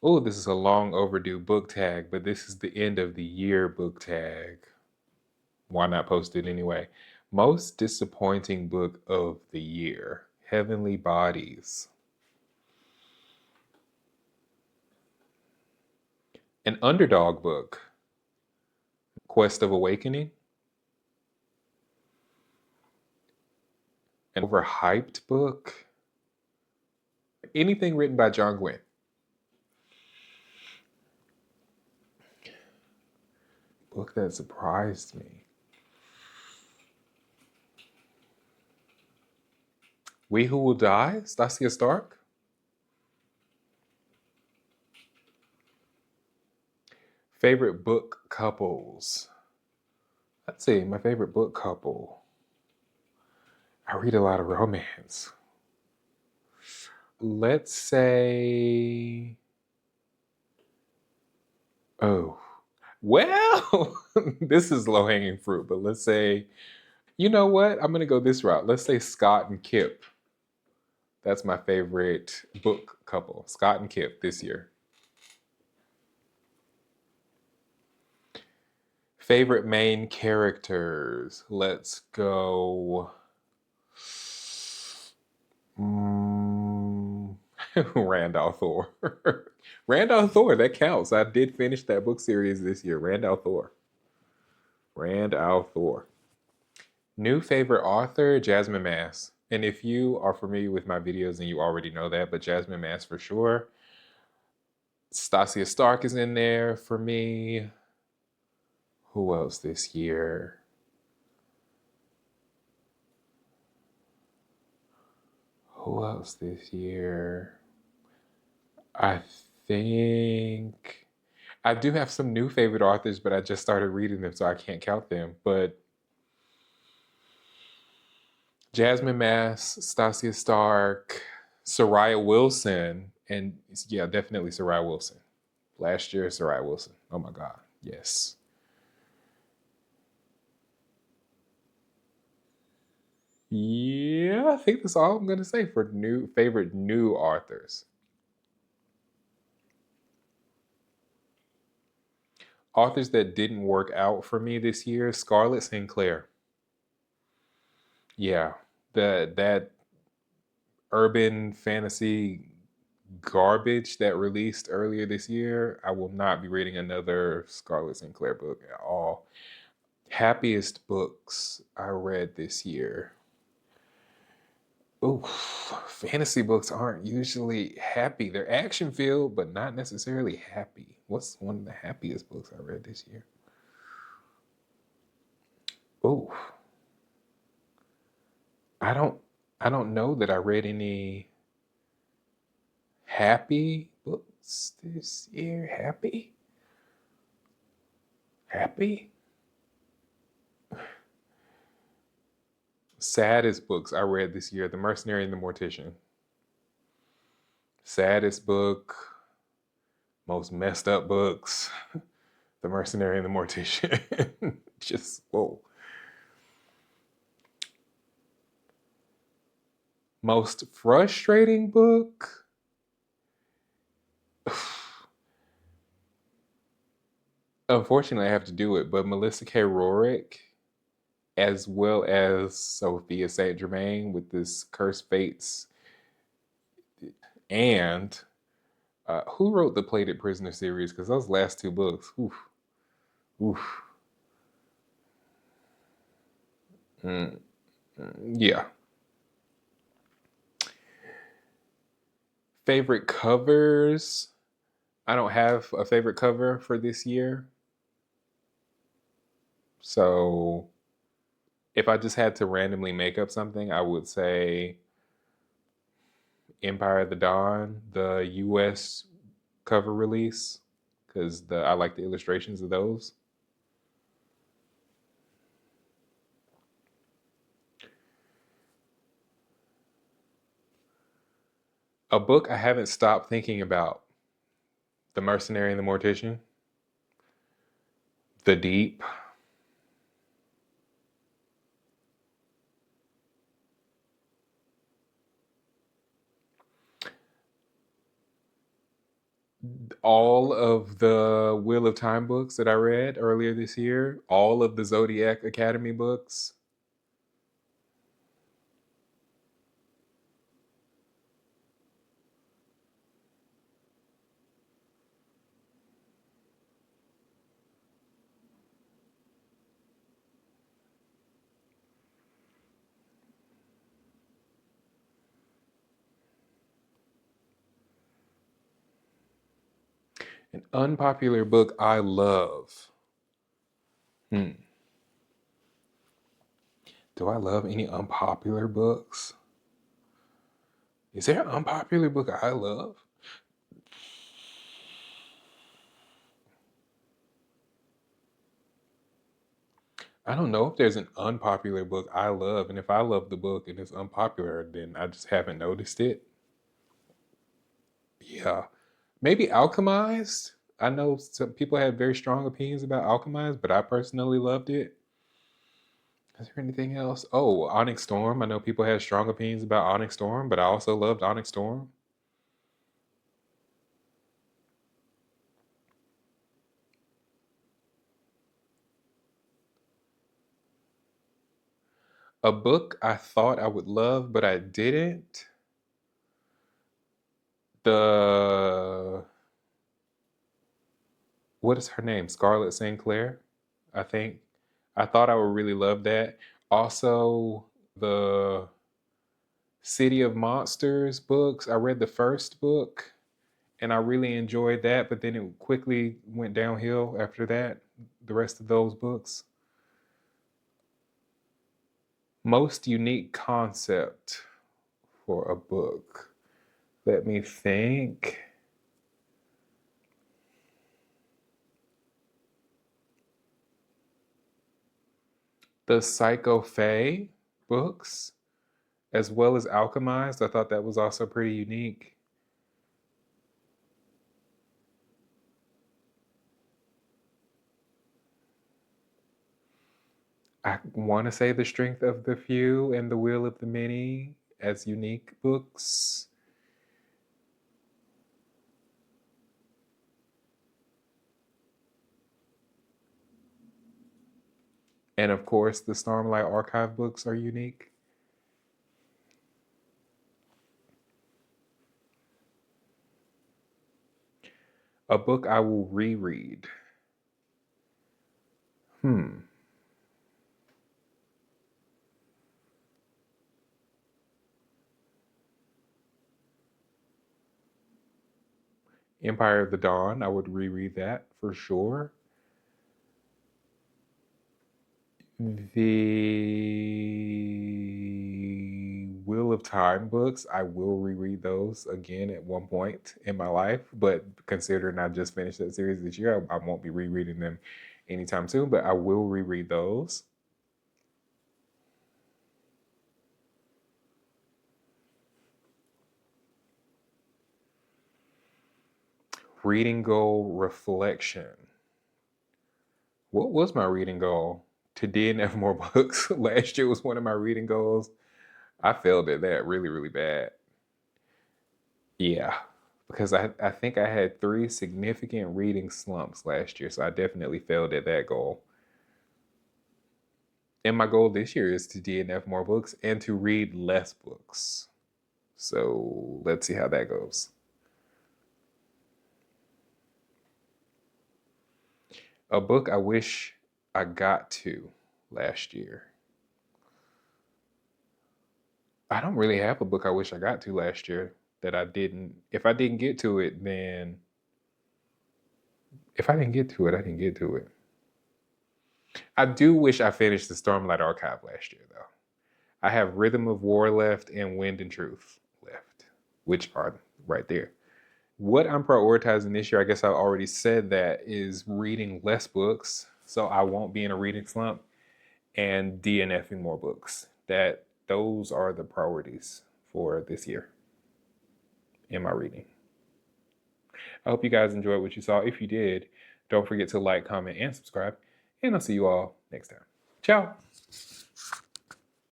Oh, this is a long overdue book tag, but this is the end of the year book tag. Why not post it anyway? Most disappointing book of the year, Heavenly Bodies. An underdog book, Quest of Awakening. An overhyped book, anything written by John Gwynn. Book that surprised me. We Who Will Die, Stasia Stark. Favorite book couples. Let's see, my favorite book couple. I read a lot of romance. Let's say, oh, well, this is low hanging fruit, but let's say, you know what? I'm going to go this route. Let's say Scott and Kip. That's my favorite book couple, Scott and Kip this year. Favorite main characters. Let's go. Randall Thor. Randall Thor, that counts. I did finish that book series this year. Randall Thor. Randall Thor. New favorite author, Jasmine Mass. And if you are familiar with my videos, then you already know that, but Jasmine Mass for sure. Stasia Stark is in there for me. Who else this year? Who else this year? I think I do have some new favorite authors, but I just started reading them, so I can't count them. But Jasmine Mass, Stasia Stark, Soraya Wilson, and yeah, definitely Soraya Wilson. Last year, Soraya Wilson. Oh my God, yes. Yeah, I think that's all I'm gonna say for new favorite new authors. Authors that didn't work out for me this year, Scarlett St. Clair. Yeah, that urban fantasy garbage that released earlier this year, I will not be reading another Scarlett St. Clair book at all. Happiest books I read this year. Ooh, fantasy books aren't usually happy. They're action filled, but not necessarily happy. What's one of the happiest books I read this year? Ooh, I don't I don't know that I read any happy books this year. Happy? Happy? Saddest books I read this year, The Mercenary and the Mortician. Saddest book, most messed up books, The Mercenary and the Mortician. Just, whoa. Most frustrating book? Unfortunately, I have to do it, but Melissa K. Rorick, as well as Sophia St. Germain with this Cursed Fates, and who wrote the Plated Prisoner series? Because those last two books, oof, oof. Mm, yeah. Favorite covers? I don't have a favorite cover for this year. So if I just had to randomly make up something, I would say Empire of the Dawn, the US cover release, because the I like the illustrations of those. A book I haven't stopped thinking about, The Mercenary and the Mortician, The Deep. All of the Wheel of Time books that I read earlier this year, all of the Zodiac Academy books. An unpopular book I love. Hmm. Do I love any unpopular books? Is there an unpopular book I love? I don't know if there's an unpopular book I love, and if I love the book and it's unpopular, then I just haven't noticed it. Yeah. Maybe Alchemized. I know some people had very strong opinions about Alchemized, but I personally loved it. Is there anything else? Oh, Onyx Storm. I know people had strong opinions about Onyx Storm, but I also loved Onyx Storm. A book I thought I would love, but I didn't. The what is her name? Scarlett St. Clair, I think. I thought I would really love that. Also, the City of Monsters books. I read the first book and I really enjoyed that, but then it quickly went downhill after that, the rest of those books. Most unique concept for a book. Let me think. The Psycho Fae books, as well as Alchemized. I thought that was also pretty unique. I want to say The Strength of the Few and The Will of the Many as unique books. And of course, the Stormlight Archive books are unique. A book I will reread. Hmm. Empire of the Dawn, I would reread that for sure. The Wheel of Time books, I will reread those again at one point in my life. But considering I just finished that series this year, I won't be rereading them anytime soon, but I will reread those. Reading goal reflection. What was my reading goal? To DNF more books. Last year was one of my reading goals. I failed at that really, really bad. Yeah, because I think I had three significant reading slumps last year, so I definitely failed at that goal. And my goal this year is to DNF more books and to read less books. So let's see how that goes. A book I wish I got to last year. I don't really have a book I wish I got to last year that I didn't. If I didn't get to it, then if I didn't get to it, I didn't get to it. I do wish I finished the Stormlight Archive last year, though. I have Rhythm of War left and Wind and Truth left, which are right there. What I'm prioritizing this year, I guess I already said that, is reading less books so I won't be in a reading slump and DNFing more books. Those are the priorities for this year in my reading. I hope you guys enjoyed what you saw. If you did, don't forget to like, comment, and subscribe. And I'll see you all next time. Ciao.